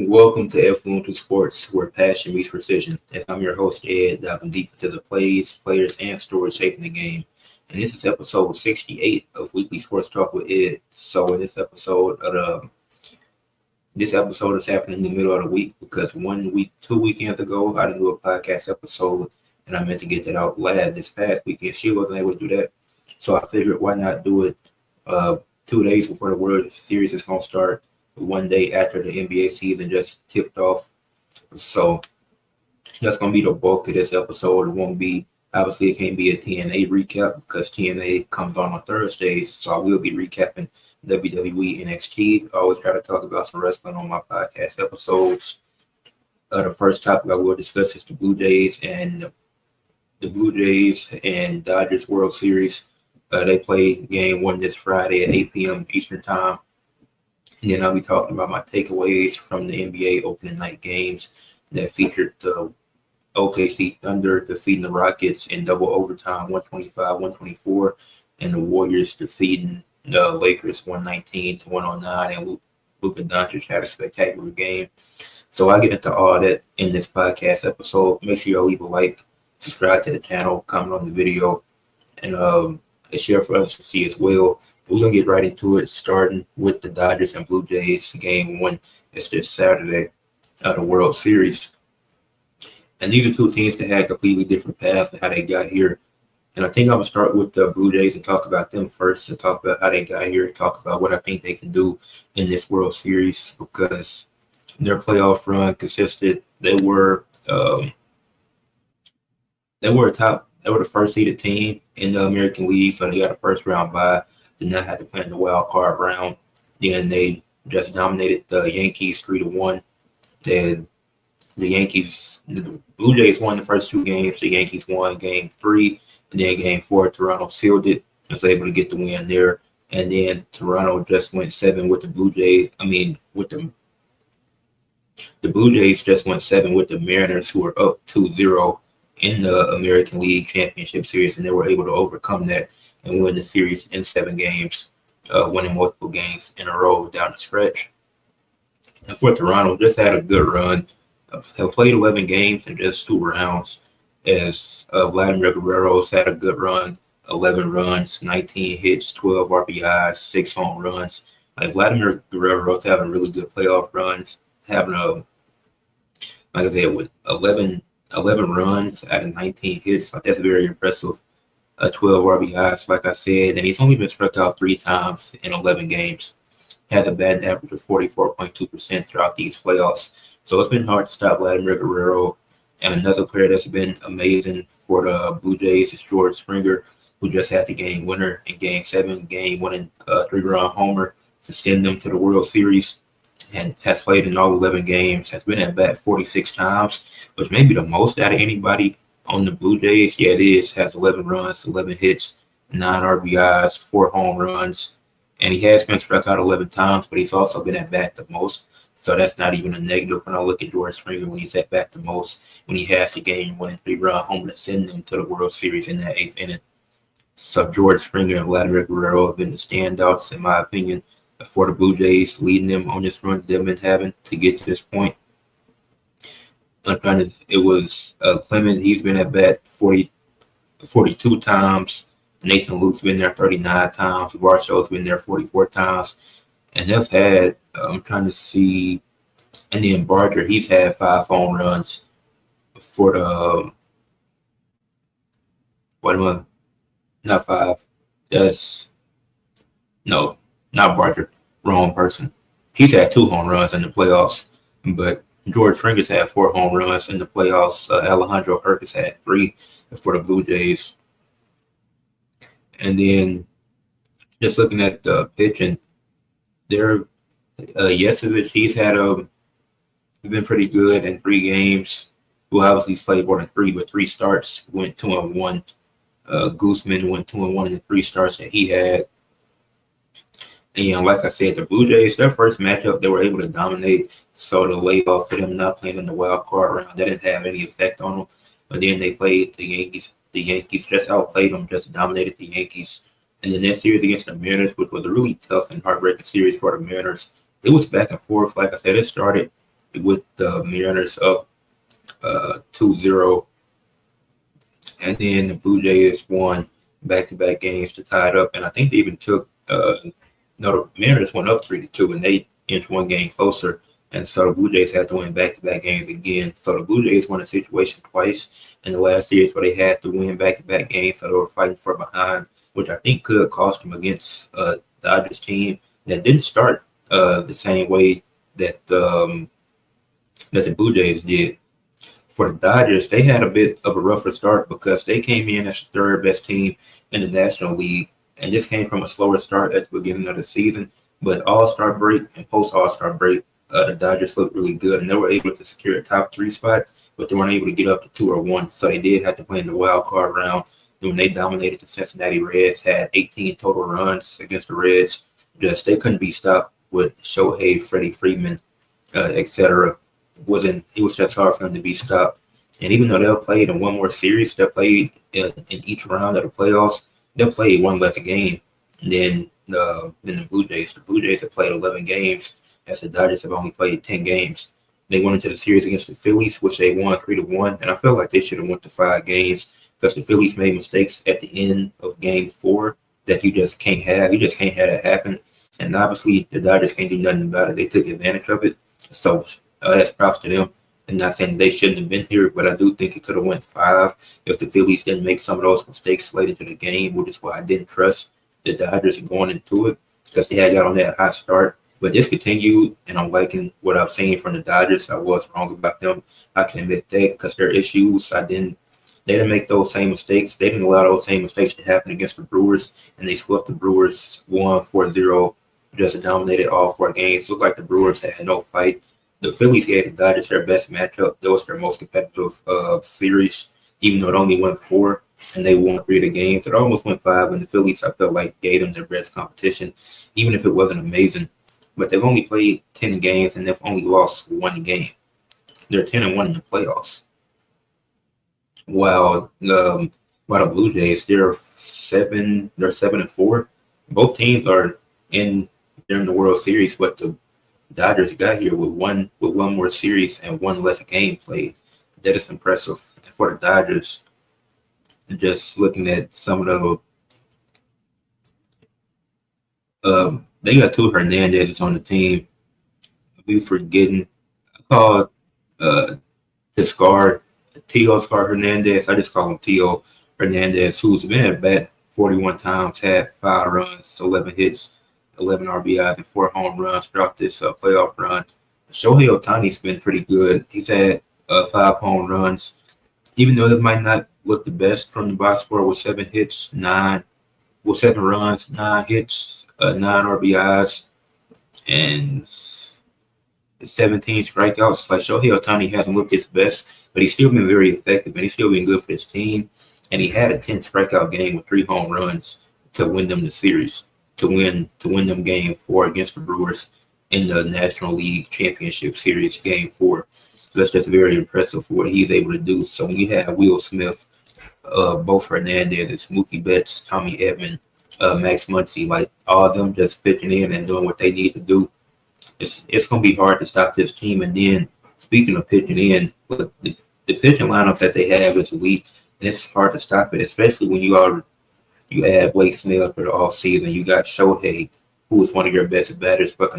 Welcome to Influential Sports, where passion meets precision. And I'm your host, Ed, diving deep into the plays, players, and stories shaping the game. And this is episode 68 of Weekly Sports Talk with Ed. So in this episode is happening in the middle of the week because 2 weekends ago, I didn't do a podcast episode, and I meant to get that out live this past weekend. She wasn't able to do that, so I figured why not do it 2 days before the World Series is going to start, one day after the NBA season just tipped off. So that's going to be the bulk of this episode. It can't be a TNA recap because TNA comes on Thursdays. So I will be recapping WWE NXT. I always try to talk about some wrestling on my podcast episodes. The first topic I will discuss is the Blue Jays and Dodgers World Series. They play game one this Friday at 8 p.m. Eastern Time. And then I'll be talking about my takeaways from the NBA opening night games that featured the OKC Thunder defeating the Rockets in double overtime, 125-124, and the Warriors defeating the Lakers 119-109. And Luka Doncic had a spectacular game. So I get into all that in this podcast episode. Make sure you leave a like, subscribe to the channel, comment on the video, and share for us to see as well. We're going to get right into it, starting with the Dodgers and Blue Jays game one. It's this Saturday of the World Series. And these are two teams that had completely different paths and how they got here. And I think I'm going to start with the Blue Jays and talk about them first and talk about how they got here, talk about what I think they can do in this World Series because their playoff run consisted, they were the first seeded team in the American League, so they got a first round bye. Did not have to play in the wild card round. Then they just dominated the Yankees 3-1. Then the Blue Jays won the first two games. The Yankees won game 3, and then game 4, Toronto sealed it. Was able to get the win there. And then Toronto just went 7 with the Blue Jays. The Blue Jays just went 7 with the Mariners, who were up 2-0 in the American League Championship Series, and they were able to overcome that and win the series in 7 games, winning multiple games in a row down the stretch. And for Toronto, just had a good run. Have played 11 games in just 2 rounds, as Vladimir Guerrero's had a good run, 11 runs, 19 hits, 12 RBIs, 6 home runs. Like Vladimir Guerrero's having really good playoff runs, with 11 runs out of 19 hits. Like that's very impressive. 12 RBIs, like I said, and he's only been struck out 3 times in 11 games. Has a batting average of 44.2% throughout these playoffs. So it's been hard to stop Vladimir Guerrero. And another player that's been amazing for the Blue Jays is George Springer, who just had the game winner in Game 7, game-winning 3-run homer to send them to the World Series, and has played in all 11 games, has been at bat 46 times, which may be the most out of anybody on the Blue Jays. Yeah, it is. Has 11 runs, 11 hits, 9 RBIs, 4 home runs. And he has been struck out 11 times, but he's also been at bat the most. So that's not even a negative when I look at George Springer when he's at bat the most, when he has the game-winning 3-run homer to send them to the World Series in that 8th inning. So George Springer and Vladimir Guerrero have been the standouts, in my opinion, for the Blue Jays, leading them on this run they've been having to get to this point. It was Clement. He's been at bat 42 times. Nathan Luke's been there 39 times. Varsho's been there 44 times. And they've had, I'm trying to see, and then Barker, he's had 5 home runs for the, not 5. Not Barker, wrong person. He's had 2 home runs in the playoffs, but George Springer's had 4 home runs in the playoffs. Alejandro Kirk had 3 for the Blue Jays. And then just looking at the pitching, Yesevich, he's been pretty good in 3 games. Well, obviously he's played more than 3, but 3 starts, went 2-1. Guzman went 2-1 in the 3 starts that he had. And like I said, the Blue Jays, their first matchup, they were able to dominate. So the layoff for them not playing in the wild card round, that didn't have any effect on them. But then they played the Yankees. The Yankees just outplayed them, just dominated the Yankees. And then that series against the Mariners, which was a really tough and heartbreaking series for the Mariners, it was back and forth. Like I said, it started with the Mariners up 2-0. And then the Blue Jays won back-to-back games to tie it up. And I think they even took no, the Mariners went up 3-2, and they inched one game closer. And so the Blue Jays had to win back-to-back games again. So the Blue Jays won a situation twice in the last series where they had to win back-to-back games. So they were fighting for behind, which I think could cost them against the Dodgers team that didn't start the same way that that the Blue Jays did. For the Dodgers, they had a bit of a rougher start because they came in as the third best team in the National League, and this came from a slower start at the beginning of the season. But All-Star break and post-All-Star break, the Dodgers looked really good, and they were able to secure a top 3 spot, but they weren't able to get up to 2 or 1. So they did have to play in the wild card round. And when they dominated the Cincinnati Reds, had 18 total runs against the Reds, just they couldn't be stopped with Shohei, Freddie Freeman, etc. It was just hard for them to be stopped. And even though they'll play in one more series, they'll play in each round of the playoffs, they'll play one less game than the Blue Jays. The Blue Jays have played 11 games, as the Dodgers have only played 10 games. They went into the series against the Phillies, which they won 3-1, and I feel like they should have went to 5 games because the Phillies made mistakes at the end of Game 4 that you just can't have. You just can't have that happen. And obviously, the Dodgers can't do nothing about it. They took advantage of it. So that's props to them. I'm not saying they shouldn't have been here, but I do think it could have went 5 if the Phillies didn't make some of those mistakes late into the game, which is why I didn't trust the Dodgers going into it because they had got on that hot start. But this continued, and I'm liking what I've seen from the Dodgers. I was wrong about them. I can admit that because their issues, they didn't make those same mistakes. They didn't allow those same mistakes to happen against the Brewers, and they swept the Brewers 1-4-0, just dominated all 4 games. It looked like the Brewers had no fight. The Phillies gave the Dodgers their best matchup. That was their most competitive series, even though it only went 4, and they won 3 of the games. It almost went 5, and the Phillies, I felt like, gave them their best competition, even if it wasn't amazing. But they've only played 10 games, and they've only lost 1 game. They're 10-1 in the playoffs. While the Blue Jays, they're 7-4. Both teams are in the World Series, but the Dodgers got here with one more series and 1 less game played. That is impressive. And for the Dodgers, just looking at some of the they got 2 Hernandezes on the team. We forgetting. I called Teoscar Hernandez. I just call him Teo Hernandez, who's been at bat 41 times, had 5 runs, 11 hits, 11 RBIs, and 4 home runs throughout this playoff run. Shohei Ohtani's been pretty good. He's had 5 home runs, even though it might not look the best from the box score with 7 runs, 9 hits, 9 RBIs, and 17 strikeouts. Like Shohei Ohtani hasn't looked his best, but he's still been very effective, and he's still been good for his team. And he had a 10 strikeout game with 3 home runs to win them the series, to win them Game 4 against the Brewers in the National League Championship Series, Game 4. So that's just very impressive for what he's able to do. So when you have Will Smith, both Hernandez, Mookie Betts, Tommy Edman, Max Muncy, like all of them just pitching in and doing what they need to do, it's going to be hard to stop this team. And then, speaking of pitching in, the pitching lineup that they have is elite, and it's hard to stop it, especially when you add Blake Snell for the offseason. You got Shohei, who is one of your best batters, but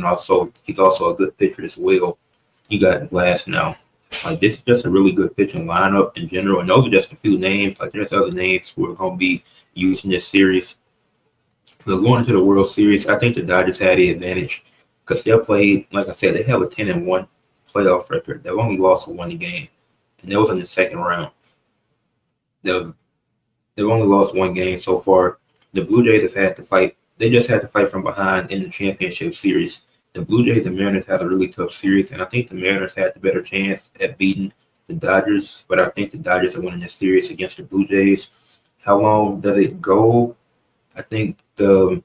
he's also a good pitcher as well. You got Glass now. Like, this is just a really good pitching lineup in general, and those are just a few names. Like, there's other names who are going to be used in this series. But going into the World Series, I think the Dodgers had the advantage because they played, like I said, they have a 10-1 playoff record. They've only lost 1 game, and that was in the second round. They've only lost 1 game so far. The Blue Jays have had to fight. They just had to fight from behind in the championship series. The Blue Jays and Mariners had a really tough series, and I think the Mariners had the better chance at beating the Dodgers, but I think the Dodgers are winning this series against the Blue Jays. How long does it go? I think the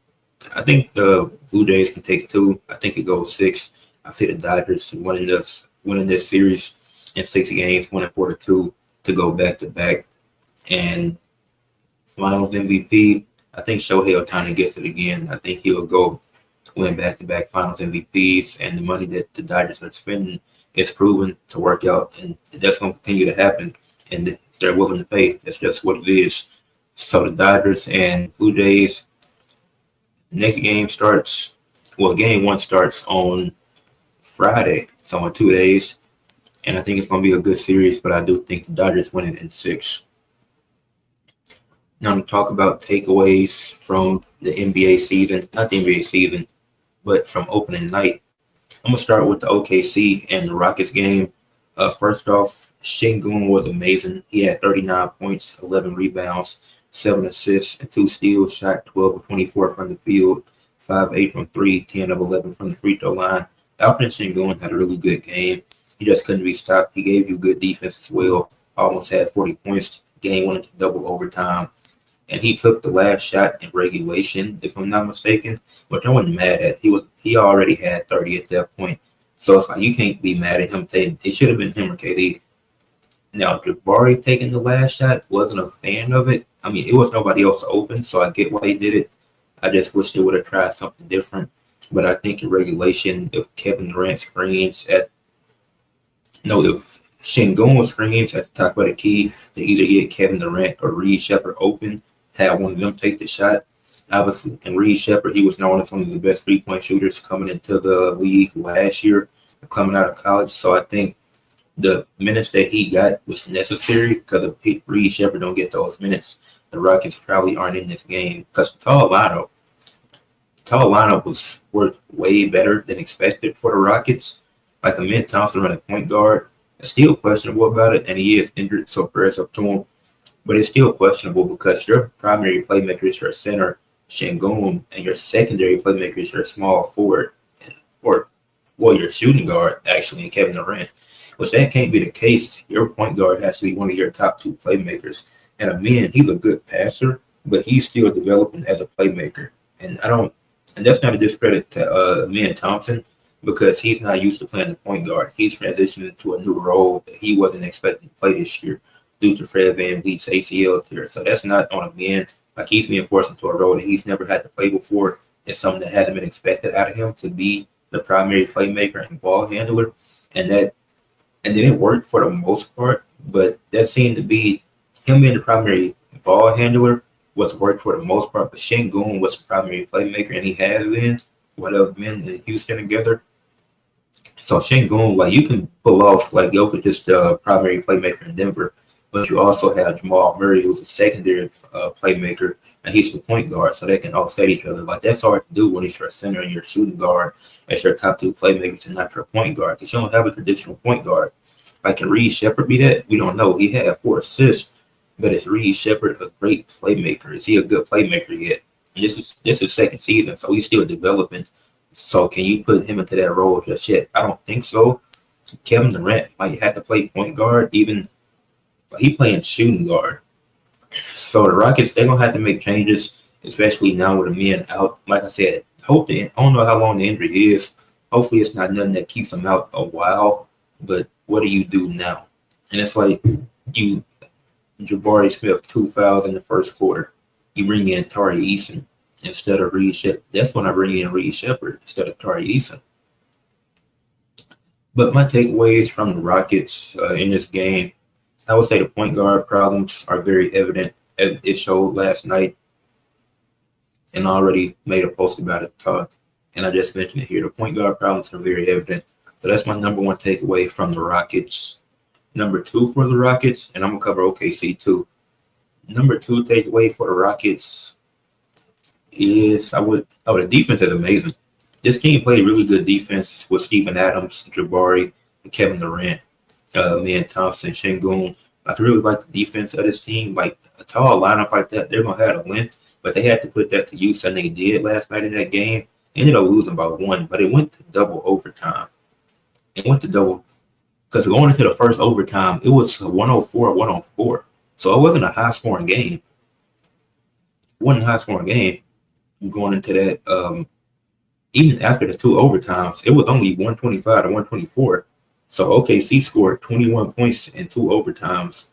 Blue Jays can take 2. I think it goes 6. I see the Dodgers winning this series in 6 games, winning 4-2 to go back to back. And Finals MVP, I think Shohei Ohtani gets it again. I think he'll go win back-to-back Finals MVPs, and the money that the Dodgers are spending is proven to work out, and that's going to continue to happen. And if they're willing to pay, that's just what it is. So the Dodgers and Blue Jays, next game starts. Well, game one starts on Friday, so in 2 days, and I think it's going to be a good series. But I do think the Dodgers win it in 6. Now to talk about takeaways from the NBA season, not the NBA season, but from opening night. I'm going to start with the OKC and the Rockets game. First off, Şengün was amazing. He had 39 points, 11 rebounds, 7 assists, and 2 steals, shot 12 of 24 from the field, 5-8 from 3, 10 of 11 from the free throw line. Alperen Şengün had a really good game. He just couldn't be stopped. He gave you good defense as well. Almost had 40 points. Game went into double overtime. And he took the last shot in regulation, if I'm not mistaken, which I wasn't mad at. He already had 30 at that point. So it's like you can't be mad at him. It should have been him or KD. Now, Jabari taking the last shot, wasn't a fan of it. I mean, it was nobody else open, so I get why he did it. I just wish they would have tried something different. But I think in regulation, if Kevin Durant screens if Şengün screens at the top of the key to either get Kevin Durant or Reed Sheppard open, have one of them take the shot. Obviously, and Reed Sheppard, he was known as one of the best three-point shooters coming into the league last year, coming out of college. So I think the minutes that he got was necessary because if Reed Sheppard don't get those minutes, the Rockets probably aren't in this game. Because the tall lineup was worth way better than expected for the Rockets. Like Amin Thompson running point guard, it's still questionable about it, and he is injured, so prayers up to him. But it's still questionable because your primary playmaker is your center, Şengün, and your secondary playmaker is your small forward, or your shooting guard, actually, in Kevin Durant. Which that can't be the case. Your point guard has to be one of your top 2 playmakers. And Amin, he's a good passer, but he's still developing as a playmaker. And that's not a discredit to Amin Thompson because he's not used to playing the point guard. He's transitioning to a new role that he wasn't expecting to play this year due to Fred VanVleet's ACL tear. So that's not on a man. Like he's being forced into a role that he's never had to play before. It's something that hasn't been expected out of him to be the primary playmaker and ball handler. And then it worked for the most part, but that seemed to be him being the primary ball handler was worked for the most part. But Şengün was the primary playmaker, and he has been what else been in Houston together. So Şengün, like you can pull off like Jokic is the primary playmaker in Denver, but you also have Jamal Murray, who's a secondary playmaker, and he's the point guard, so they can offset each other. Like that's hard to do when it's your center and your shooting guard as your top 2 playmakers and not your point guard, because you don't have a traditional point guard. Like can Reed Sheppard be that? We don't know. He had 4 assists, but is Reed Sheppard a great playmaker? Is he a good playmaker yet? This is second season, so he's still developing. So can you put him into that role just yet? I don't think so. Kevin Durant might have to play point guard, even he playing shooting guard. So the Rockets, they're gonna have to make changes, especially now with the men out. Like I said, I don't know how long the injury is. Hopefully it's not nothing that keeps them out a while. But what do you do now? And it's like Jabari Smith 2 fouls in the first quarter. You bring in Tari Eason instead of Reed Sheppard. That's when I bring in Reed Sheppard instead of Tari Eason. But my takeaways from the Rockets in this game, I would say the point guard problems are very evident, as it showed last night. And I already made a post about it, and I just mentioned it here. The point guard problems are very evident. So that's my number 1 takeaway from the Rockets. Number 2 for the Rockets, and I'm going to cover OKC too. Number 2 takeaway for the Rockets is the defense is amazing. This team played really good defense with Steven Adams, Jabari, and Kevin Durant, Amin Thompson, Şengün. I really like the defense of this team. Like a tall lineup like that, they're going to have to win, but they had to put that to use, and they did last night in that game. They ended up losing by 1, but it went to double overtime. Because going into the first overtime, it was 104-104. So it wasn't a high-scoring game. It wasn't a high-scoring game going into that. Even after the 2 overtimes, it was only 125-124. So OKC scored 21 points in 2 overtimes,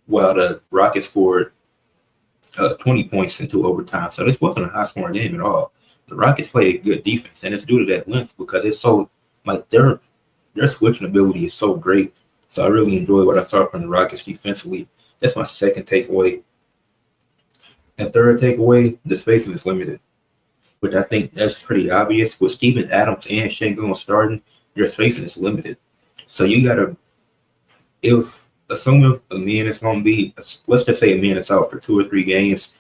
while the Rockets scored 20 points in 2 overtimes. So this wasn't a high-scoring game at all. the Rockets play good defense, and it's due to that length because it's so like their switching ability is so great. So I really enjoy what I saw from the Rockets defensively. That's my second takeaway. And third takeaway, the spacing is limited, which I think that's pretty obvious. With Steven Adams and Şengün starting, your spacing is limited. So you gotta, if assuming a man is gonna be, let's just say a man is out for 2 or 3 games,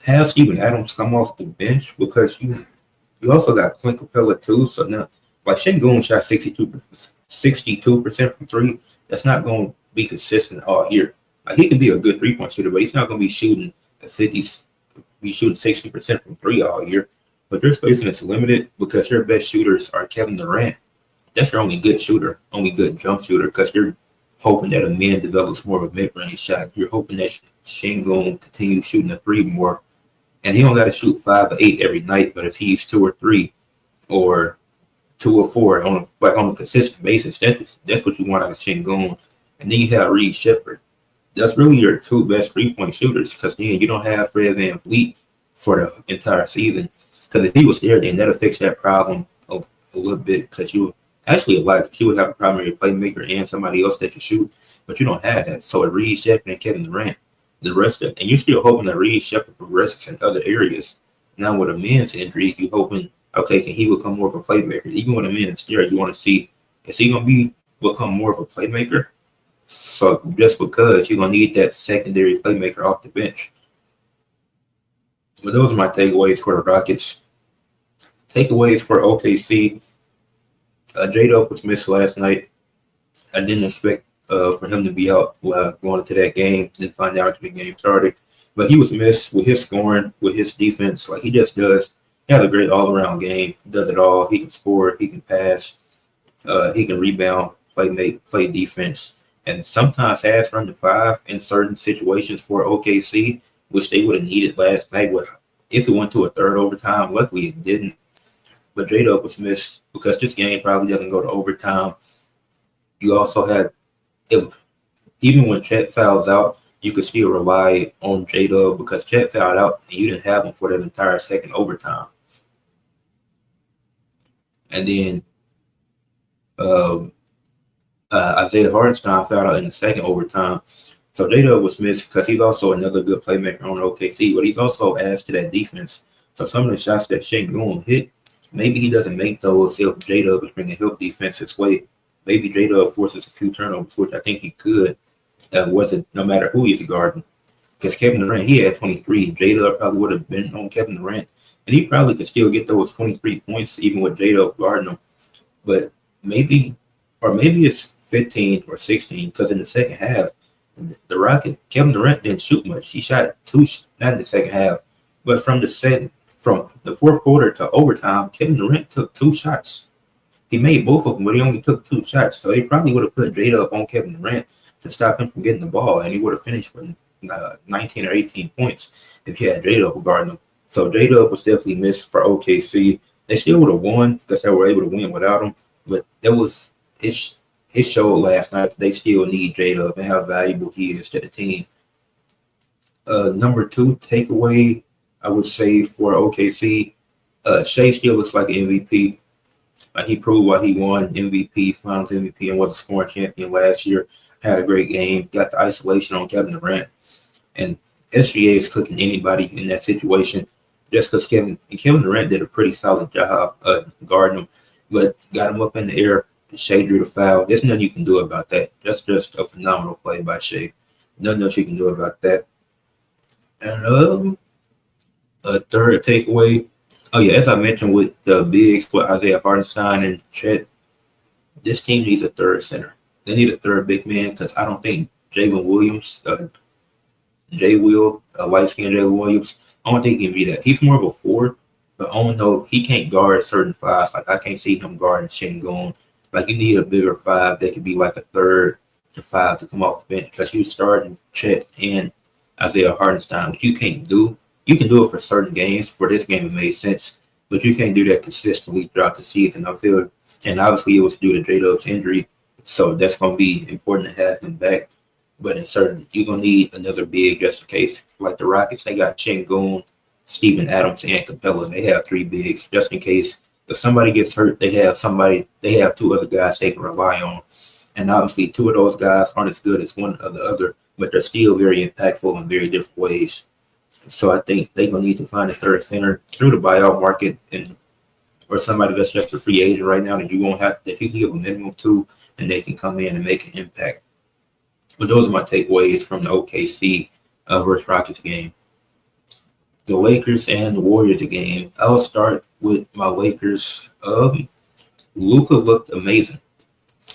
have Steven Adams come off the bench because you also got Clint Capella too. So now, like Şengün shot 62% from three. That's not going to be consistent all year. Like he can be a good 3-point shooter, but he's not going to be shooting at 50s. Be shooting 60% from three all year. But your spacing is limited because your best shooters are Kevin Durant. That's your only good shooter, only good jump shooter, because you're hoping that a man develops more of a mid-range shot. You're hoping that Şengün continues shooting a three more. And he don't got to shoot 5 or 8 every night, but if he's 2 or 3 or 2 or 4 on a consistent basis, that's what you want out of Şengün. And then you have Reed Shepherd. That's really your two best 3-point shooters because then you don't have Fred VanVleet for the entire season. Because if he was there, then that'll fix that problem a little bit because you actually you would have a primary playmaker and somebody else that can shoot, but you don't have that. So Reed Shepherd and Kevin Durant, the rest of it, and you're still hoping that Reed Shepherd progresses in other areas. Now with a man's injury, you're hoping, okay, can he become more of a playmaker? Even when a man is there, you want to see, is he going to become more of a playmaker? So just because you're going to need that secondary playmaker off the bench. But those are my takeaways for the Rockets. Takeaways for OKC. J-Dub was missed last night. I didn't expect for him to be out going into that game. Didn't find out until the game started. But he was missed with his scoring, with his defense. Like he just does. He has a great all-around game. Does it all. He can score. He can pass. He can rebound, play defense. And sometimes has run to 5 in certain situations for OKC, which they would have needed last night. If it went to a third overtime, luckily it didn't. But J-Dub was missed because this game probably doesn't go to overtime. You also had, even when Chet fouls out, you could still rely on J-Dub because Chet fouled out and you didn't have him for that entire second overtime. And then Isaiah Hartenstein fouled out in the second overtime. So J-Dub was missed because he's also another good playmaker on OKC, but he's also adds to that defense. So some of the shots that Şengün hit, maybe he doesn't make those if J-Dub is bringing help defense his way. Maybe J-Dub forces a few turnovers, which I think he could. No matter who he's guarding. Because Kevin Durant, he had 23. J-Dub probably would have been on Kevin Durant. And he probably could still get those 23 points even with J-Dub guarding him. But maybe it's 15 or 16 because in the second half, the Rocket, Kevin Durant didn't shoot much. He shot 2, not in the second half. But from the fourth quarter to overtime, Kevin Durant took 2 shots. He made both of them, but he only took 2 shots. So he probably would have put J-Dub on Kevin Durant to stop him from getting the ball, and he would have finished with 19 or 18 points if he had J-Dub guarding him. So J-Dub was definitely missed for OKC. They still would have won because they were able to win without him, but it showed last night that they still need J-Dub and how valuable he is to the team. Number 2 takeaway, I would say for OKC, Shea still looks like an MVP. He proved why he won MVP, Finals MVP, and was a scoring champion last year. Had a great game, got the isolation on Kevin Durant, and SGA is cooking anybody in that situation. Just because Kevin Durant did a pretty solid job guarding him, but got him up in the air. Shea drew the foul. There's nothing you can do about that. That's just a phenomenal play by Shea. Nothing else you can do about that. And a third takeaway. Oh yeah, as I mentioned with the bigs, with Isaiah Hartenstein and Chet, this team needs a third center. They need a third big man because I don't think Jalen Williams, light-skinned Jalen Williams, I don't think he can be that. He's more of a forward, but I don't know, he can't guard certain 5s. Like I can't see him guarding Şengün. Like you need a bigger 5 that could be like a third to 5 to come off the bench because you starting Chet and Isaiah Hartenstein, which you can't do. You can do it for certain games. For this game, it made sense, but you can't do that consistently throughout the season. I feel, and obviously it was due to J-Dub's injury, so that's going to be important to have him back. But in certain, you're going to need another big just in case. Like the Rockets, they got Şengün Steven Adams and Capella. They have three bigs just in case if somebody gets hurt. They have two other guys they can rely on, and obviously two of those guys aren't as good as one or the other, but they're still very impactful in very different ways. So I think they're gonna need to find a third center through the buyout market and or somebody that's just a free agent right now that you won't have that you can give a minimum to and they can come in and make an impact. But those are my takeaways from the OKC versus Rockets game. The Lakers and the Warriors game. I'll start with my Lakers. Luka looked amazing,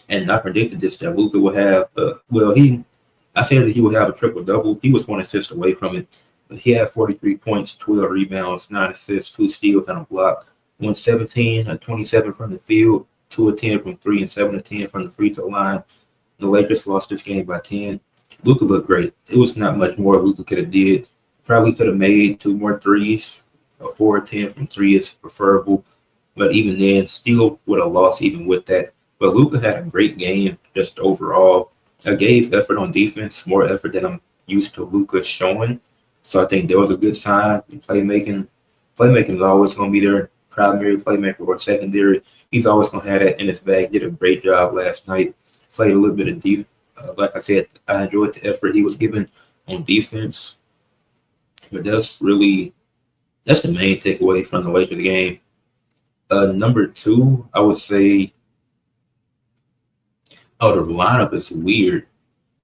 and I predicted this that Luka would have. I said that he would have a triple double. He was one assist away from it. But he had 43 points, 12 rebounds, 9 assists, 2 steals, and a block. Went 17 of 27 from the field, 2 of 10 from 3, and 7 of 10 from the free throw line. The Lakers lost this game by 10. Luka looked great. It was not much more Luka could have did. Probably could have made 2 more threes. A 4 or 10 from 3 is preferable. But even then, still would have lost even with that. But Luka had a great game just overall. I gave effort on defense, more effort than I'm used to Luka showing. So I think that was a good sign. Playmaking is always going to be there. Primary playmaker or secondary. He's always going to have that in his bag. Did a great job last night. Played a little bit of deep. Like I said, I enjoyed the effort he was given on defense. But that's the main takeaway from the Lakers game. Number 2, I would say, the lineup is weird.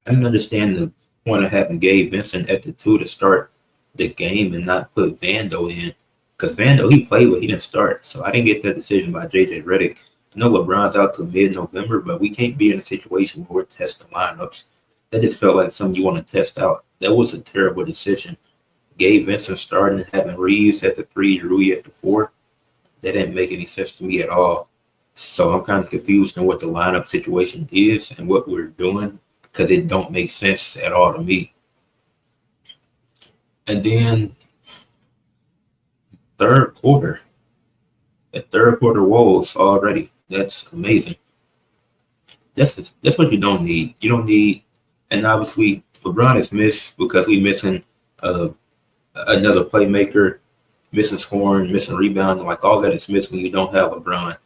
I didn't understand the point of having Gabe Vincent at the 2 to start the game and not put Vando in. Because Vando, he played, but he didn't start. So I didn't get that decision by J.J. Redick. I know LeBron's out till mid-November, but we can't be in a situation where we're testing lineups. That just felt like something you want to test out. That was a terrible decision. Gabe Vincent starting and having Reeves at the 3, Rui at the 4. That didn't make any sense to me at all. So I'm kind of confused on what the lineup situation is and what we're doing because it don't make sense at all to me. And then third quarter. The third quarter woes already. That's amazing. That's what you don't need. You don't need, and obviously LeBron is missed because we missing another playmaker, missing scoring, missing rebounding. Like all that is missed when you don't have LeBron.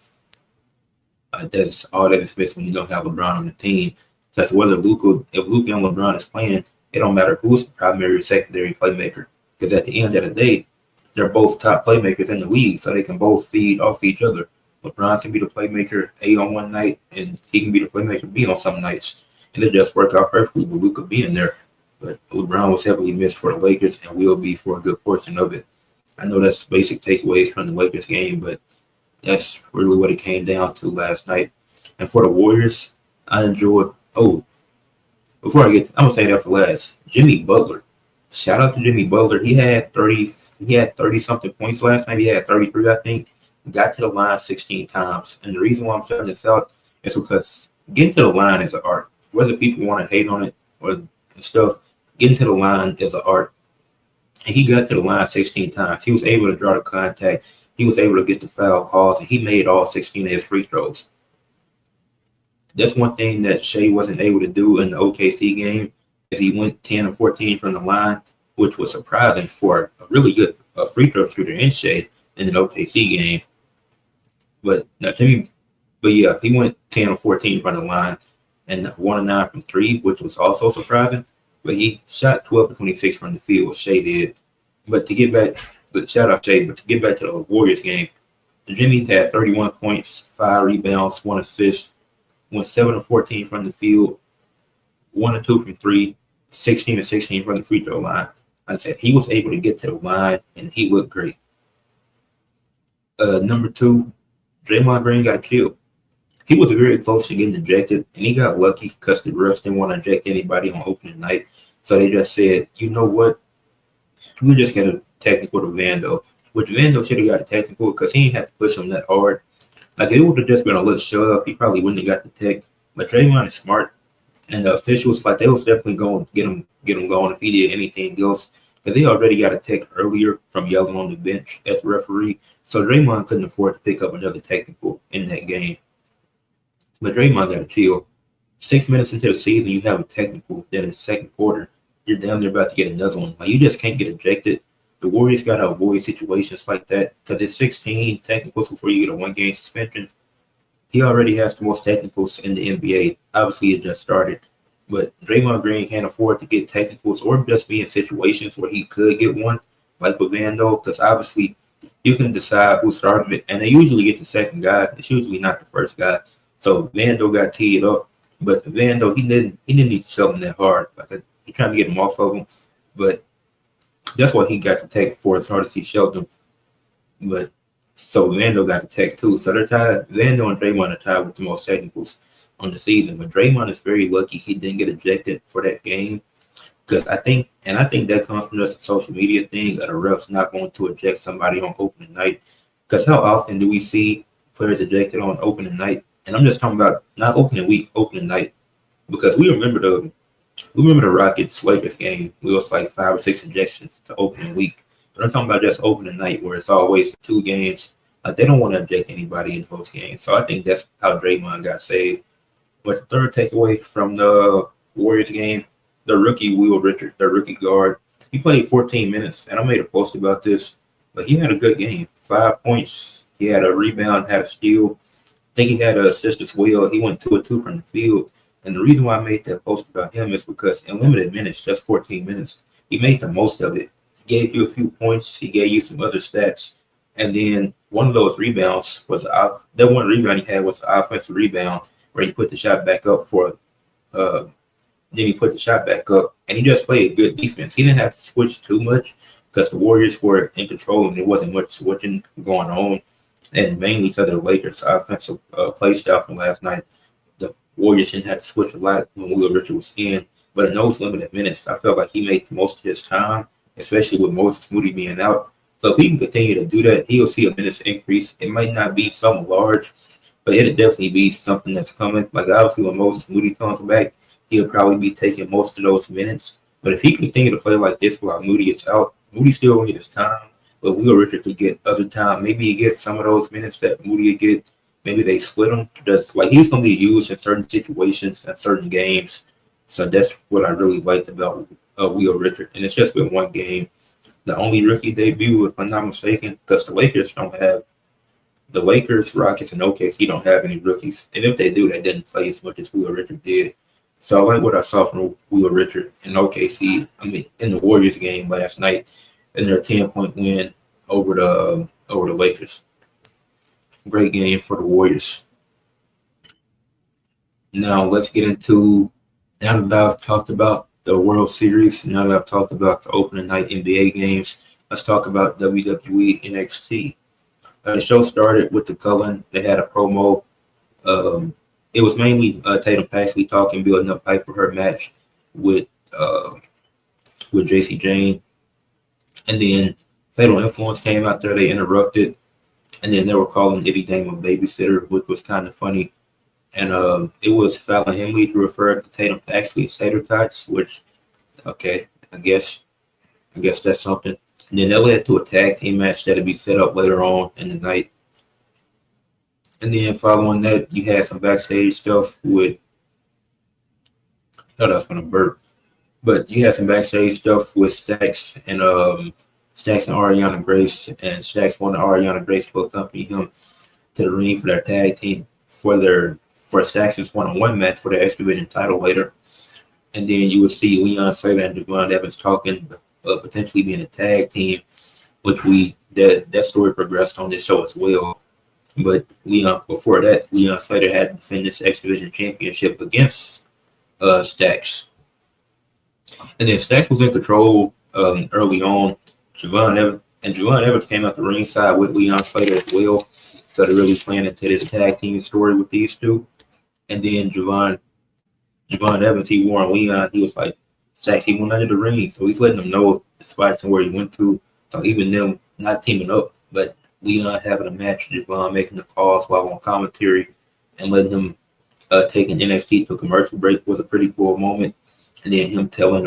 That's all that is missed when you don't have LeBron on the team. Because if Luka and LeBron is playing, it don't matter who's the primary or secondary playmaker. Because at the end of the day, they're both top playmakers in the league, so they can both feed off each other. LeBron can be the playmaker A on one night, and he can be the playmaker B on some nights. And it just worked out perfectly with Luka being there. But LeBron was heavily missed for the Lakers and will be for a good portion of it. I know that's basic takeaways from the Lakers game, but that's really what it came down to last night. And for the Warriors, I enjoyed. I'm gonna say that for last. Jimmy Butler. Shout out to Jimmy Butler. He had 30 something points last night. He had 33, I think. Got to the line 16 times. And the reason why I'm saying this out is because getting to the line is an art. Whether people want to hate on it or stuff, getting to the line is an art. And he got to the line 16 times. He was able to draw the contact. He was able to get the foul calls, and he made all 16 of his free throws. That's one thing that Shea wasn't able to do in the OKC game, is he went 10 or 14 from the line, which was surprising for a really good free throw shooter in Shea in an OKC game. But he went 10 or 14 from the line and 1 of 9 from 3, which was also surprising. But he shot 12 to 26 from the field, Shea did. Shout out Shea, but to get back to the Warriors game, Jimmy had 31 points, 5 rebounds, 1 assist, went 7 of 14 from the field, 1 or 2 from 3, 16 to 16 from the free throw line. Like I said, he was able to get to the line, and he looked great. Number 2, Draymond Green got killed. He was very close to getting ejected, and he got lucky because the refs didn't want to eject anybody on opening night. So they just said, you know what? We just got a technical to Vando, which Vando should have got a technical because he didn't have to push him that hard. Like, if it would have just been a little shove, he probably wouldn't have got the tech. But Draymond is smart, and the officials, they was definitely going to get him going if he did anything else. Because they already got a tech earlier from yelling on the bench at the referee. So Draymond couldn't afford to pick up another technical in that game. But Draymond got a chill. 6 minutes into the season, you have a technical. Then in the second quarter, you're down there about to get another one. Like, you just can't get ejected the Warriors got to avoid situations like that because it's 16 technicals before you get a 1-game suspension. He already has the most technicals in the NBA. Obviously, it just started. But Draymond Green can't afford to get technicals or just be in situations where he could get one, like with Vando, because obviously you can decide who started it, and they usually get the second guy. It's usually not the first guy. So Vando got teed up, but Vando he didn't need to shove him that hard. Like he trying to get him off of him, but that's why he got the tech for as hard as he shoved him. But so Vando got the tech too. So they're tied. Vando and Draymond are tied with the most technicals on the season. But Draymond is very lucky he didn't get ejected for that game. Because I think that comes from just a social media thing of the refs not going to eject somebody on opening night. Because how often do we see players ejected on opening night? And I'm just talking about not opening week, opening night. Because we remember the Rockets Lakers game. We was like 5 or 6 ejections to opening week. But I'm talking about just opening night where it's always 2 games. Like they don't want to eject anybody in those games. So I think that's how Draymond got saved. But the third takeaway from the Warriors game, the rookie Will Richard, the rookie guard, he played 14 minutes, and I made a post about this, but he had a good game. 5 points. He had a rebound, had a steal. I think he had an assist as well. He went 2 of 2 from the field. And the reason why I made that post about him is because in limited minutes, just 14 minutes, he made the most of it. He gave you a few points. He gave you some other stats. And then one of those rebounds was that one rebound he had was an offensive rebound where he put the shot back up then he put the shot back up, and he just played good defense. He didn't have to switch too much because the Warriors were in control and there wasn't much switching going on, and mainly because of the Lakers' offensive play style from last night. The Warriors didn't have to switch a lot when Will Richard was in, but in those limited minutes, I felt like he made the most of his time, especially with Moses Moody being out. So if he can continue to do that, he'll see a minutes increase. It might not be something large, but it'll definitely be something that's coming. Like obviously when Moses Moody comes back, he'll probably be taking most of those minutes. But if he can continue to play like this while Moody is out, Moody still will get his time, but Will Richard could get other time. Maybe he gets some of those minutes that Moody would get. Maybe they split him. Just like he's going to be used in certain situations and certain games. So that's what I really liked about Will Richard. And it's just been one game. The only rookie debut, if I'm not mistaken, because the Lakers, Rockets, and OKC don't have any rookies. And if they do, they didn't play as much as Will Richard did. So I like what I saw from Will Richard in OKC. In the Warriors game last night, in their 10-point win over the Lakers. Great game for the Warriors. Now let's get into. Now that I've talked about the World Series, now that I've talked about the opening night NBA games, let's talk about WWE NXT. The show started with the Cullen. They had a promo. It was mainly Tatum Paxley talking, building up hype for her match with JC Jane. And then Fatal Influence came out there. They interrupted. And then they were calling Eddie Dame a babysitter, which was kind of funny. And it was Fallon Henley who referred to Tatum Paxley as tater tots, which, okay, I guess that's something. And then that led to a tag team match that'll be set up later on in the night. And then following that, you had some backstage stuff with. Thought I was gonna burp, but you had some backstage stuff with Stax and Ariana Grace, and Stax wanted Ariana Grace to accompany him to the ring for their tag team for Stax's one-on-one match for the X Division title later. And then you would see Leon Slater and Javon Evans talking potentially being a tag team, which that story progressed on this show as well. But before that, Leon Slater had to defend this X Division championship against Stax. And then Stax was in control early on. Javon Evans came out the ringside with Leon Slater as well. So they're really playing into this tag team story with these two. And then Javon Evans, he warned Leon, he was like, Stax, he went under the ring. So he's letting them know the spots and where he went to. So even them not teaming up, but Leon having a match, Javon making the calls while on commentary and letting him taking NXT to a commercial break was a pretty cool moment. And then him telling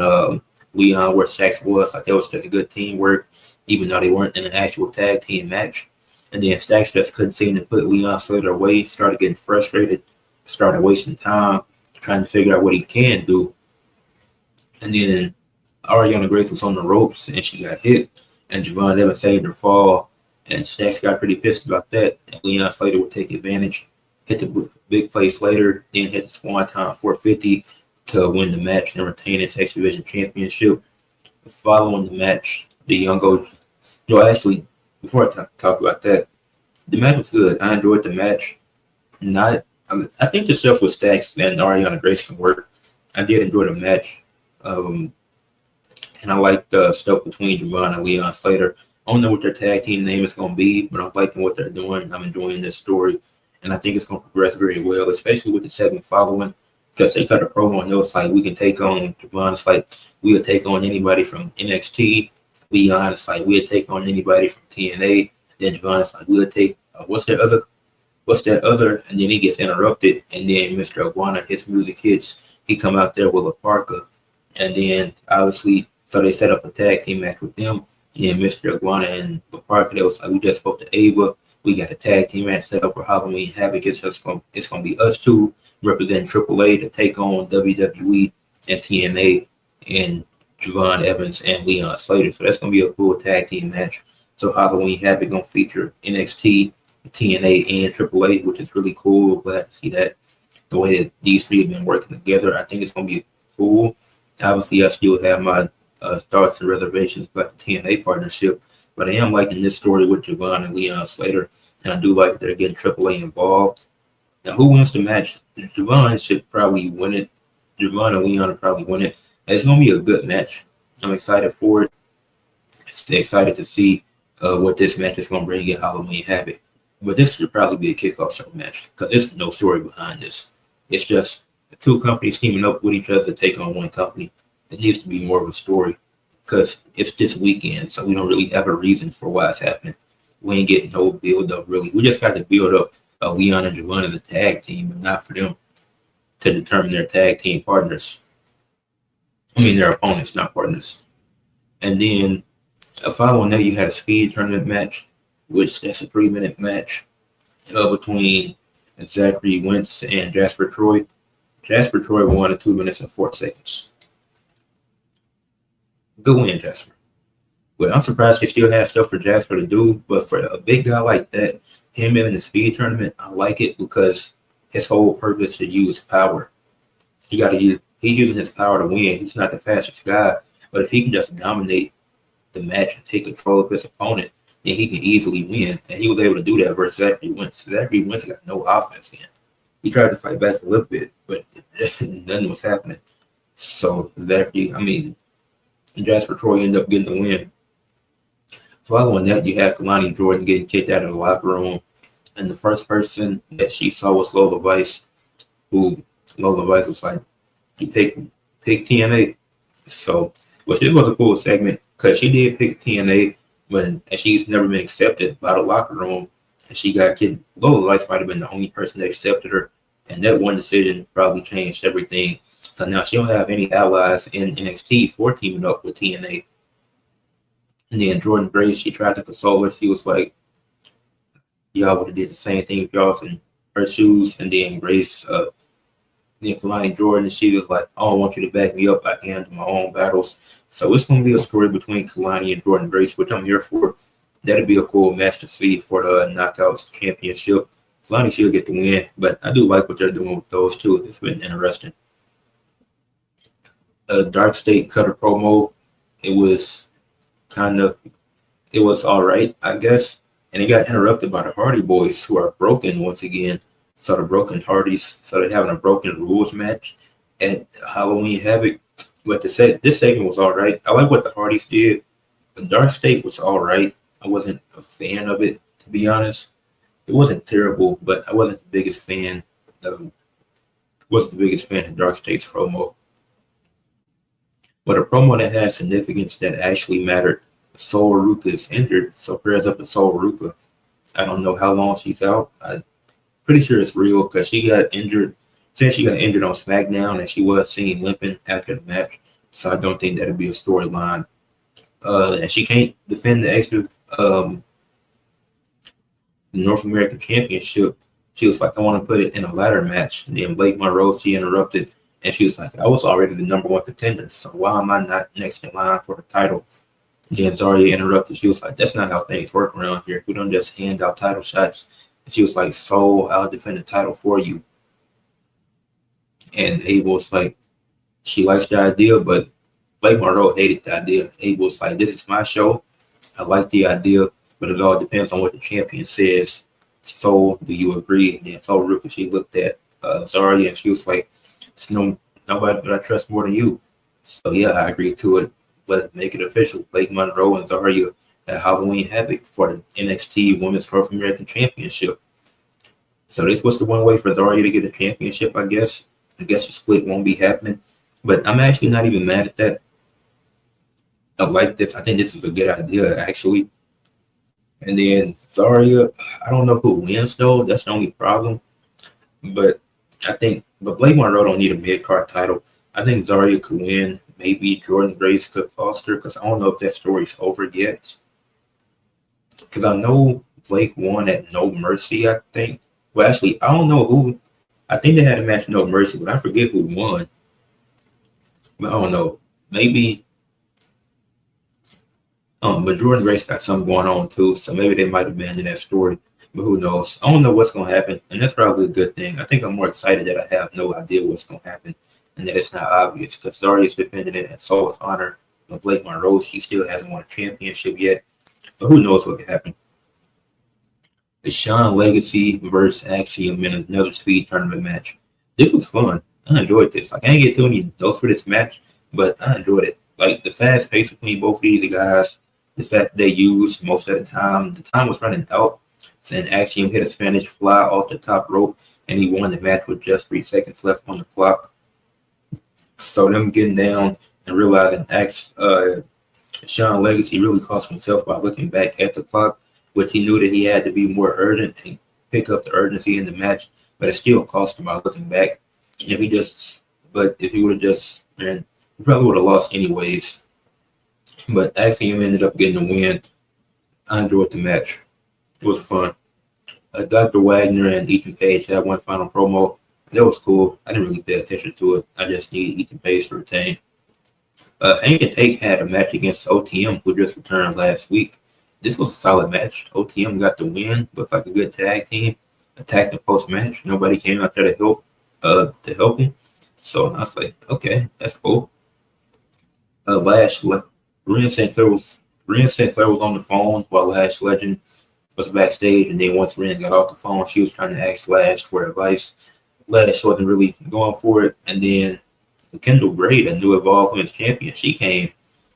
Leon where Stax was, like that was just a good teamwork, even though they weren't in an actual tag team match. And then Stax just couldn't seem to put Leon Slater away, started getting frustrated, started wasting time, trying to figure out what he can do. And then Ariana Grace was on the ropes and she got hit. and Javon Evans saved her fall, and Stacks got pretty pissed about that. And Leon Slater would take advantage, hit the big play Slater, then hit the Swanton 450 to win the match and retain its X Division championship. Following the match, the Young Goats. No, actually, before I talk about that, the match was good. I enjoyed the match. I think the stuff with Stacks and Ariana Grace can work. I did enjoy the match. And I like the stuff between Javon and Leon Slater. I don't know what their tag team name is going to be, but I'm liking what they're doing. I'm enjoying this story, and I think it's going to progress very well, especially with the segment following, because they cut a promo and it was like, we can take on Javon. It's like, we'll take on anybody from NXT. Leon, it's like, we'll take on anybody from TNA. Then Javon, it's like, we'll take, what's that other? And then he gets interrupted, and then Mr. Iguana, his music hits. He come out there with a parka, and then obviously, so they set up a tag team match with them. And Mr. Iguana and the Parker, they was like, we just spoke to Ava. We got a tag team match set up for Halloween Havoc. It's going to be us two representing AAA to take on WWE and TNA and Javon Evans and Leon Slater. So that's going to be a cool tag team match. So Halloween Havoc going to feature NXT, TNA, and AAA, which is really cool. Glad to see that. The way that these three have been working together, I think it's going to be cool. Obviously, I still have my thoughts and reservations about the TNA partnership, but I am liking this story with Javon and Leon Slater, and I do like that they're getting AAA involved. Now, who wins the match? Javon should probably win it. Javon and Leon will probably win it. And it's going to be a good match. I'm excited for it. Excited to see what this match is going to bring at Halloween Havoc. But this should probably be a kickoff show match, because there's no story behind this. It's just two companies teaming up with each other to take on one company. It needs to be more of a story, because it's this weekend, so we don't really have a reason for why it's happening. We ain't getting no build up, really. We just got to build up Leon and Javon as a tag team, but not for them to determine their tag team partners. I mean, their opponents, not partners. And then following that, you had a speed tournament match, which that's a 3-minute match between Zachary Wentz and Jasper Troy. Jasper Troy won in 2 minutes and 4 seconds. Good win, Jasper. But I'm surprised they still have stuff for Jasper to do. But for a big guy like that, him in the speed tournament, I like it because his whole purpose is to use power. He's using his power to win. He's not the fastest guy, but if he can just dominate the match and take control of his opponent, then he can easily win. And he was able to do that versus Zachary Wentz. Zachary Wentz got no offense in. He tried to fight back a little bit, but nothing was happening. So Jasper Troy ended up getting the win. Following that, you had Kalani Jordan getting kicked out of the locker room. And the first person that she saw was Lola Vice, who Lola Vice was like, you pick TNA. So, which this was a cool segment because she did pick TNA and she's never been accepted by the locker room. And she got kicked. Lola Vice might have been the only person that accepted her. And that one decision probably changed everything. So now she don't have any allies in NXT for teaming up with TNA. And then Jordan Grace, she tried to console her. She was like, y'all would have did the same thing if y'all was in her shoes. And then Grace, then Kalani Jordan, she was like, I don't want you to back me up. I can handle my own battles. So it's going to be a story between Kalani and Jordan Grace, which I'm here for. That'll be a cool match to see for the Knockouts Championship. Kalani should get the win, but I do like what they're doing with those two. It's been interesting. Dark State cut a promo. It was all right, I guess. And it got interrupted by the Hardy Boys, who are broken once again. So the Broken Hardys, so they're having a broken rules match at Halloween Havoc. But this segment was all right. I like what the Hardys did. The Dark State was all right. I wasn't a fan of it, to be honest. It wasn't terrible, but I wasn't the biggest fan of Dark State's promo. But a promo that had significance that actually mattered. Sol Ruka is injured, so prayers up to Sol Ruka. I don't know how long she's out. I'm pretty sure it's real because she got injured. Since she got injured on SmackDown and she was seen limping after the match, so I don't think that'll be a storyline. And she can't defend the North American Championship. She was like, I want to put it in a ladder match. And then Blake Monroe, she interrupted. And she was like, I was already the number one contender. So why am I not next in line for the title? Then Zarya interrupted. She was like, "That's not how things work around here. We don't just hand out title shots." And she was like, "So I'll defend the title for you." And Abel was like, she likes the idea, but Blake Monroe hated the idea. Abel was like, "This is my show. I like the idea, but it all depends on what the champion says. So do you agree?" And then so Ricochet looked at Zarya and she was like, "It's nobody that I trust more than you." So yeah, I agree to it. But make it official. Blake Monroe and Zarya at Halloween Havoc for the NXT Women's North American Championship. So this was the one way for Zarya to get a championship, I guess. I guess the split won't be happening. But I'm actually not even mad at that. I like this. I think this is a good idea, actually. And then Zarya, I don't know who wins though. That's the only problem. But but Blake Monroe don't need a mid card title. I think Zarya could win. Maybe Jordan Grace could cost her because I don't know if that story's over yet. Because I know Blake won at No Mercy, I think. Well, actually, I don't know who. I think they had a match No Mercy, but I forget who won. But I don't know. Maybe but Jordan Grace got something going on too, so maybe they might abandon that story. But who knows? I don't know what's gonna happen, and that's probably a good thing. I think I'm more excited that I have no idea what's gonna happen and that it's not obvious because Zarya's defending it and so is Honor. But Blake Monroe, he still hasn't won a championship yet. So who knows what could happen. The Sean Legacy versus Axiom in another speed tournament match. This was fun. I enjoyed this. Like I didn't get too many notes for this match, but I enjoyed it. Like the fast pace between both of these guys, the fact they used most of the time was running out. And Axiom hit a Spanish fly off the top rope, and he won the match with just 3 seconds left on the clock. So them getting down and realizing Sean Legacy really cost himself by looking back at the clock, which he knew that he had to be more urgent and pick up the urgency in the match, but it still cost him by looking back. If he would have just, man, he probably would have lost anyways. But Axiom ended up getting the win. I enjoyed the match. It was fun. Dr. Wagner and Ethan Page had one final promo. That was cool. I didn't really pay attention to it. I just needed Ethan Page to retain. Hank and Take had a match against OTM, who just returned last week. This was a solid match. OTM got the win. Looked like a good tag team. Attacked the post match. Nobody came out there to help him. So I was like, okay, that's cool. Rhea St. Clair was on the phone while Lash Legend was backstage, and then once Rhea got off the phone, she was trying to ask Lash for advice. Lash wasn't really going for it, and then Kendall Gray, the new Evolve Women's Champion, she came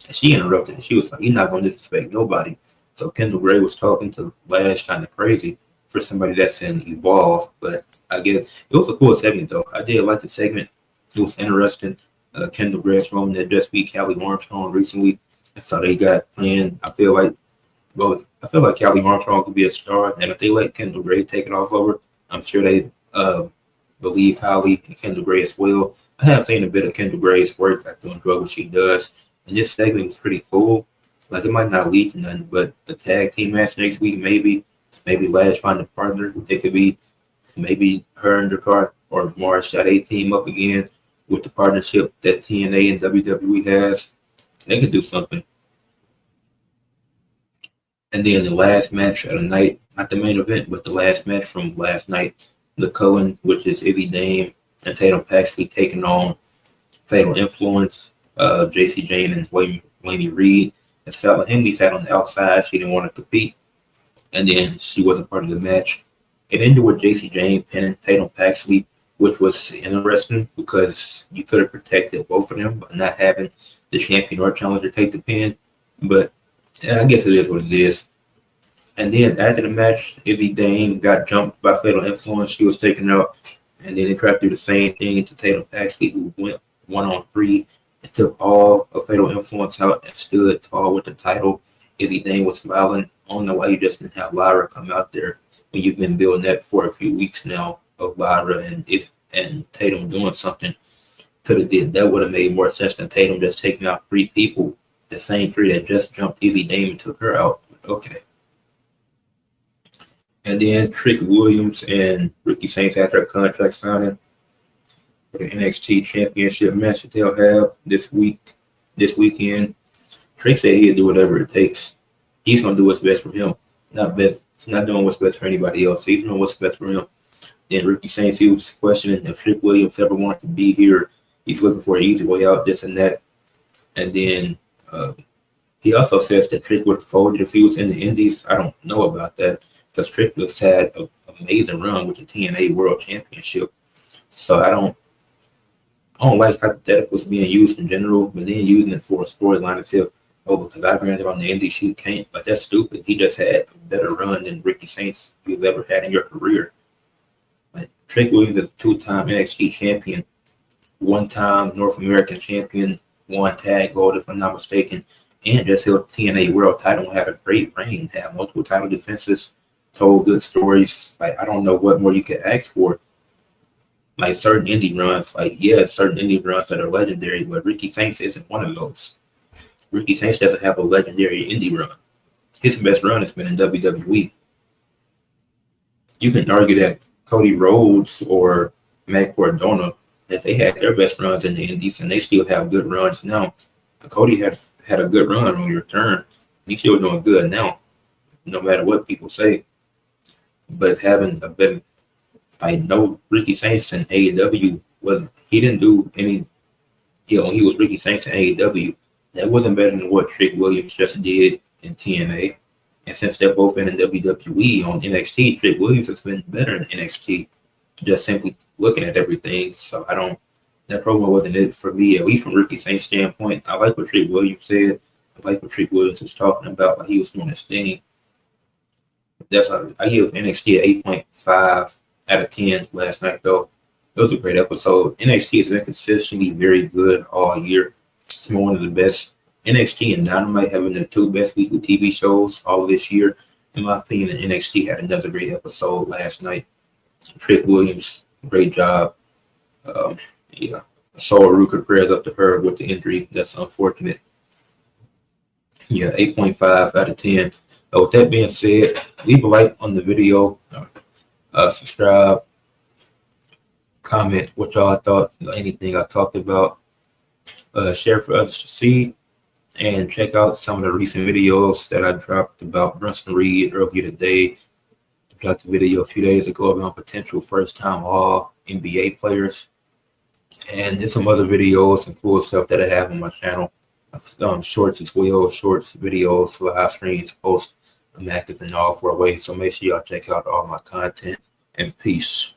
and she interrupted. She was like, "You're not going to disrespect nobody." So Kendall Gray was talking to Lash kind of crazy for somebody that's in Evolve, but I guess it was a cool segment though. I did like the segment. It was interesting. Kendall Gray's woman that just beat Callie Armstrong recently, and so they got planned. I feel like Callie Armstrong could be a star, and if they let Kendall Gray take it off over, I'm sure they believe Holly and Kendall Gray as well. I have seen a bit of Kendall Gray's work. I do enjoy what she does, and this segment was pretty cool. Like it might not lead to nothing, but the tag team match next week, maybe Lash find a partner. It could be maybe her and Jakar or Mars Sade team up again with the partnership that TNA and WWE has. They could do something. And then the last match of the night, not the main event, but the last match from last night, the Cullen, which is Izzy Dame and Tatum Paxley taking on Fatal Influence, JC Jane and Laney Reed. And Scott Henley sat on the outside. She didn't want to compete. And then she wasn't part of the match. It ended with JC Jane pinning Tatum Paxley, which was interesting because you could have protected both of them by not having the champion or challenger take the pin. But yeah, I guess it is what it is. And then after the match, Izzy Dane got jumped by Fatal Influence. She was taken out. And then they tried to do the same thing to Tatum Paxley, who went 1-on-3 and took all of Fatal Influence out and stood tall with the title. Izzy Dane was smiling. I don't know why you just didn't have Lyra come out there when you've been building that for a few weeks now of Lyra and Tatum doing something. Could have did that would have made more sense than Tatum just taking out 3 people, the same 3 that just jumped Izzy Dane and took her out. Okay. And then Trick Williams and Ricky Saints had their contract signing for the NXT Championship match that they'll have this weekend. Trick said he'd do whatever it takes. He's gonna do what's best for him. He's not doing what's best for anybody else. He's doing what's best for him. Then Ricky Saints, he was questioning if Trick Williams ever wanted to be here. He's looking for an easy way out, this and that. And then he also says that Trick would have folded if he was in the Indies. I don't know about that because Trick just had an amazing run with the TNA World Championship. So I don't like hypotheticals being used in general, but then using it for a storyline as if, oh, because I granted on the Indies, you can't. But that's stupid. He just had a better run than Ricky Saints you've ever had in your career. Like Trick Williams is a 2-time NXT champion, 1-time North American champion, 1 tag gold if I'm not mistaken, and just held the TNA World title and had a great reign, had multiple title defenses, told good stories. Like I don't know what more you could ask for. Like certain indie runs, certain indie runs that are legendary, but Ricky Saints isn't one of those. Ricky Saints doesn't have a legendary indie run. His best run has been in WWE. You can argue that Cody Rhodes or Matt Cardona, that they had their best runs in the indies and they still have good runs now. Cody had a good run on your turn. He's still doing good now, no matter what people say. But having a better, I know Ricky Saints in AEW he didn't do any, when he was Ricky Saints in AEW, that wasn't better than what Trick Williams just did in TNA. And since they're both in WWE on NXT, Trick Williams has been better in NXT, just simply looking at everything. So that promo wasn't it for me, at least from Ricky Saints' standpoint. I like what Trick Williams said. I like what Trick Williams was talking about, like he was doing his thing. I give NXT an 8.5 out of 10 last night, though. It was a great episode. NXT has been consistently very good all year. It's been one of the best. NXT and Dynamite have been the 2 best weekly TV shows all of this year. In my opinion, NXT had another great episode last night. Trick Williams, great job. Saul Ruker, prayers up to her with the injury. That's unfortunate. 8.5 out of 10. With that being said, leave a like on the video. Subscribe. Comment what y'all thought, anything I talked about. Share for others to see. And check out some of the recent videos that I dropped about Brunson Reed earlier today. I dropped a video a few days ago about potential first-time All NBA players. And there's some other videos and cool stuff that I have on my channel. Shorts as well, shorts, videos, live streams, posts. I'm active in all 4 ways, so make sure y'all check out all my content. And peace.